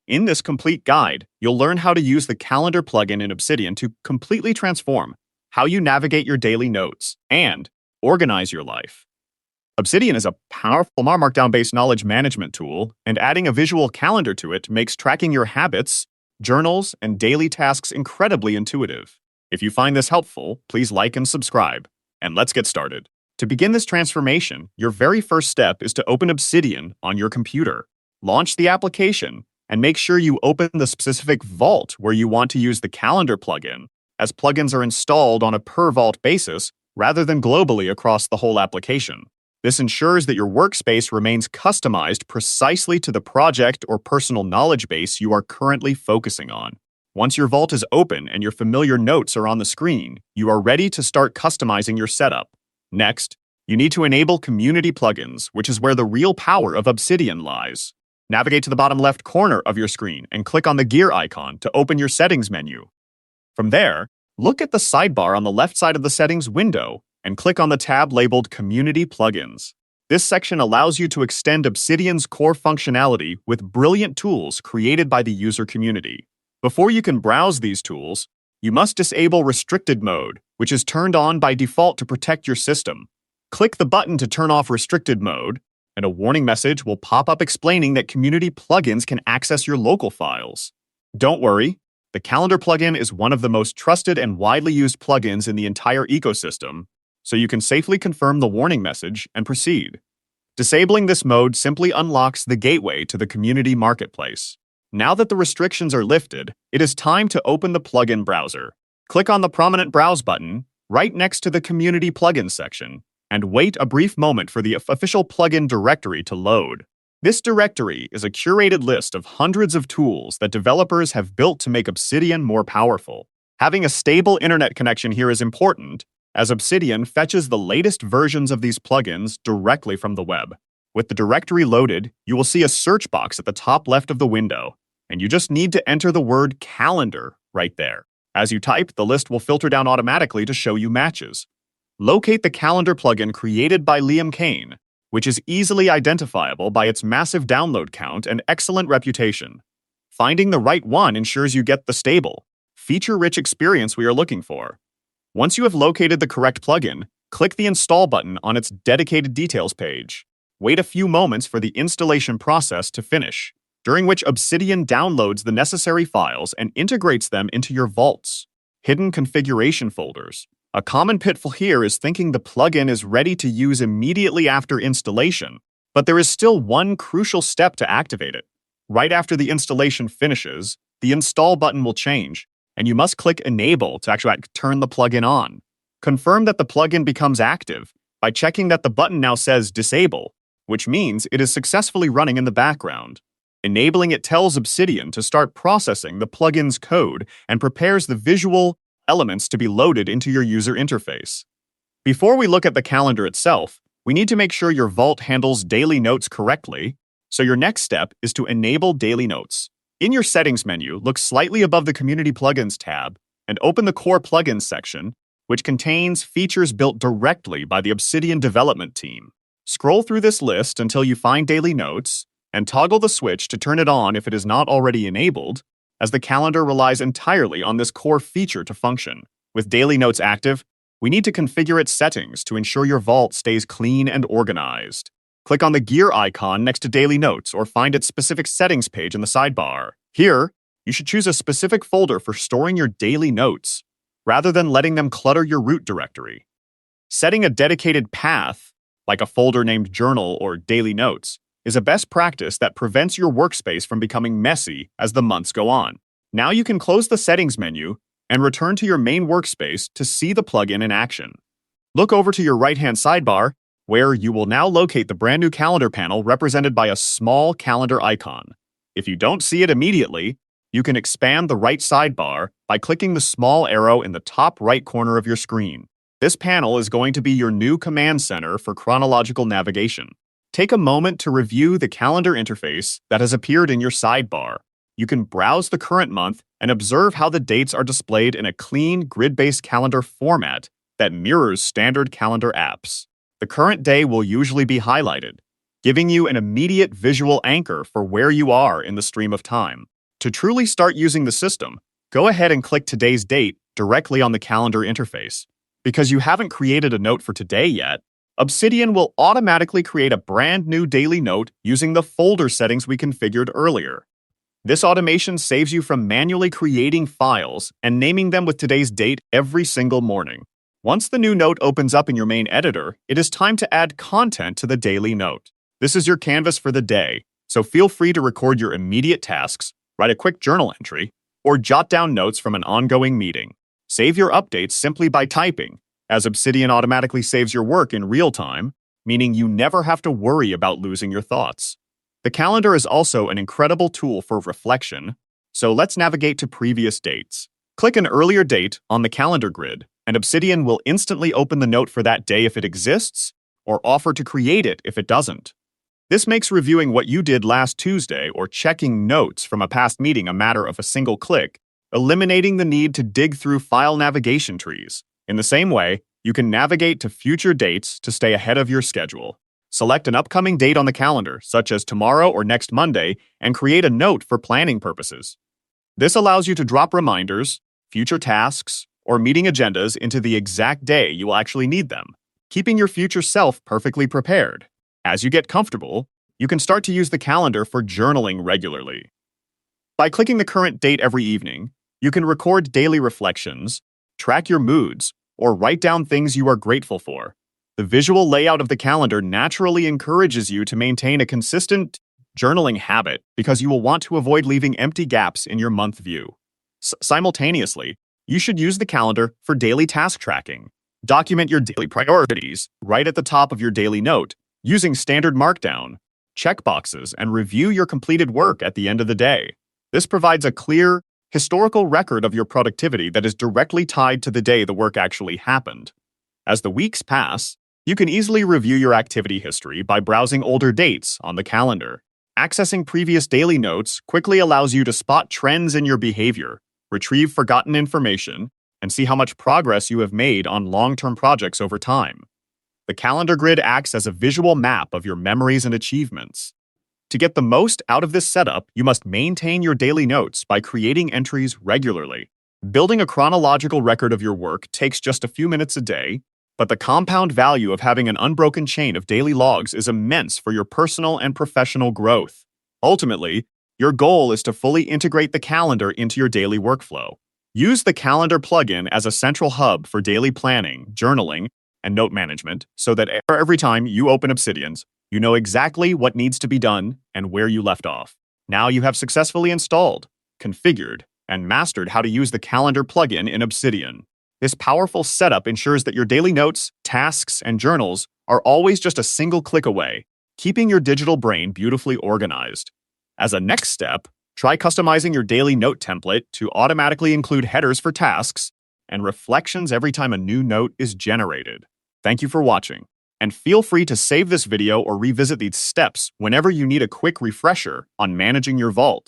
In this complete guide, you'll learn how to use the calendar plugin in Obsidian to completely transform how you navigate your daily notes and organize your life. Obsidian is a powerful markdown-based knowledge management tool, and adding a visual calendar to it makes tracking your habits, journals, and daily tasks incredibly intuitive. If you find this helpful, please like and subscribe. And let's get started. To begin this transformation, your very first step is to open Obsidian on your computer. Launch the application, and make sure you open the specific vault where you want to use the calendar plugin, as plugins are installed on a per-vault basis rather than globally across the whole application. This ensures that your workspace remains customized precisely to the project or personal knowledge base you are currently focusing on. Once your vault is open and your familiar notes are on the screen, you are ready to start customizing your setup. Next, you need to enable community plugins, which is where the real power of Obsidian lies. Navigate to the bottom left corner of your screen and click on the gear icon to open your settings menu. From there, look at the sidebar on the left side of the settings window and click on the tab labeled Community Plugins. This section allows you to extend Obsidian's core functionality with brilliant tools created by the user community. Before you can browse these tools, you must disable Restricted Mode, which is turned on by default to protect your system. Click the button to turn off Restricted Mode, and a warning message will pop up explaining that community plugins can access your local files. Don't worry, the calendar plugin is one of the most trusted and widely used plugins in the entire ecosystem, so you can safely confirm the warning message and proceed. Disabling this mode simply unlocks the gateway to the community marketplace. Now that the restrictions are lifted, it is time to open the plugin browser. Click on the prominent Browse button right next to the Community Plugins section, and wait a brief moment for the official plugin directory to load. This directory is a curated list of hundreds of tools that developers have built to make Obsidian more powerful. Having a stable internet connection here is important, as Obsidian fetches the latest versions of these plugins directly from the web. With the directory loaded, you will see a search box at the top left of the window, and you just need to enter the word calendar right there. As you type, the list will filter down automatically to show you matches. Locate the calendar plugin created by Liam Kane, which is easily identifiable by its massive download count and excellent reputation. Finding the right one ensures you get the stable, feature-rich experience we are looking for. Once you have located the correct plugin, click the Install button on its dedicated details page. Wait a few moments for the installation process to finish, during which Obsidian downloads the necessary files and integrates them into your vaults. Hidden configuration folders. A common pitfall here is thinking the plugin is ready to use immediately after installation, but there is still one crucial step to activate it. Right after the installation finishes, the Install button will change, and you must click Enable to actually turn the plugin on. Confirm that the plugin becomes active by checking that the button now says Disable, which means it is successfully running in the background. Enabling it tells Obsidian to start processing the plugin's code and prepares the visual elements to be loaded into your user interface. Before we look at the calendar itself, we need to make sure your vault handles daily notes correctly, so your next step is to enable daily notes. In your settings menu, look slightly above the Community Plugins tab and open the Core Plugins section, which contains features built directly by the Obsidian development team. Scroll through this list until you find daily notes, and toggle the switch to turn it on if it is not already enabled, as the calendar relies entirely on this core feature to function. With daily notes active, we need to configure its settings to ensure your vault stays clean and organized. Click on the gear icon next to daily notes or find its specific settings page in the sidebar. Here, you should choose a specific folder for storing your daily notes, rather than letting them clutter your root directory. Setting a dedicated path, like a folder named Journal or Daily Notes, is a best practice that prevents your workspace from becoming messy as the months go on. Now you can close the settings menu and return to your main workspace to see the plugin in action. Look over to your right-hand sidebar, where you will now locate the brand new calendar panel represented by a small calendar icon. If you don't see it immediately, you can expand the right sidebar by clicking the small arrow in the top right corner of your screen. This panel is going to be your new command center for chronological navigation. Take a moment to review the calendar interface that has appeared in your sidebar. You can browse the current month and observe how the dates are displayed in a clean, grid-based calendar format that mirrors standard calendar apps. The current day will usually be highlighted, giving you an immediate visual anchor for where you are in the stream of time. To truly start using the system, go ahead and click today's date directly on the calendar interface. Because you haven't created a note for today yet, Obsidian will automatically create a brand new daily note using the folder settings we configured earlier. This automation saves you from manually creating files and naming them with today's date every single morning. Once the new note opens up in your main editor, it is time to add content to the daily note. This is your canvas for the day, so feel free to record your immediate tasks, write a quick journal entry, or jot down notes from an ongoing meeting. Save your updates simply by typing, as Obsidian automatically saves your work in real time, meaning you never have to worry about losing your thoughts. The calendar is also an incredible tool for reflection, so let's navigate to previous dates. Click an earlier date on the calendar grid, and Obsidian will instantly open the note for that day if it exists, or offer to create it if it doesn't. This makes reviewing what you did last Tuesday or checking notes from a past meeting a matter of a single click, eliminating the need to dig through file navigation trees. In the same way, you can navigate to future dates to stay ahead of your schedule. Select an upcoming date on the calendar, such as tomorrow or next Monday, and create a note for planning purposes. This allows you to drop reminders, future tasks, or meeting agendas into the exact day you will actually need them, keeping your future self perfectly prepared. As you get comfortable, you can start to use the calendar for journaling regularly. By clicking the current date every evening, you can record daily reflections, track your moods, or write down things you are grateful for. The visual layout of the calendar naturally encourages you to maintain a consistent journaling habit because you will want to avoid leaving empty gaps in your month view. Simultaneously, you should use the calendar for daily task tracking. Document your daily priorities right at the top of your daily note using standard markdown, checkboxes, and review your completed work at the end of the day. This provides a clear, historical record of your productivity that is directly tied to the day the work actually happened. As the weeks pass, you can easily review your activity history by browsing older dates on the calendar. Accessing previous daily notes quickly allows you to spot trends in your behavior, retrieve forgotten information, and see how much progress you have made on long-term projects over time. The calendar grid acts as a visual map of your memories and achievements. To get the most out of this setup, you must maintain your daily notes by creating entries regularly. Building a chronological record of your work takes just a few minutes a day, but the compound value of having an unbroken chain of daily logs is immense for your personal and professional growth. Ultimately, your goal is to fully integrate the calendar into your daily workflow. Use the calendar plugin as a central hub for daily planning, journaling, and note management so that every time you open Obsidian's, you know exactly what needs to be done and where you left off. Now you have successfully installed, configured, and mastered how to use the calendar plugin in Obsidian. This powerful setup ensures that your daily notes, tasks, and journals are always just a single click away, keeping your digital brain beautifully organized. As a next step, try customizing your daily note template to automatically include headers for tasks and reflections every time a new note is generated. Thank you for watching, and feel free to save this video or revisit these steps whenever you need a quick refresher on managing your vault.